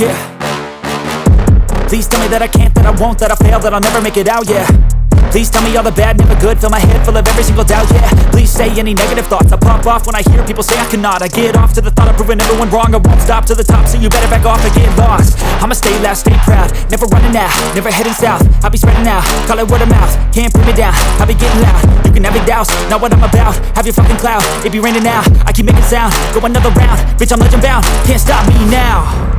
yeah. Please tell me that I can't, that I won't, that I fail, that I'll never make it out, yeah. Please tell me all the bad, never good, fill my head full of every single doubt, yeah. Please say any negative thoughts, I pop off when I hear people say I cannot. I get off to the thought of proving everyone wrong, I won't stop to the top, so you better back off and get lost. I'ma stay loud, stay proud, never running out, never heading south. I'll be spreading out, call it word of mouth, can't put me down, I'll be getting loud. You can have your doubts, not what I'm about, have your fucking clout, it be raining now, I keep making sound, go another round, bitch I'm legend bound, can't stop me now.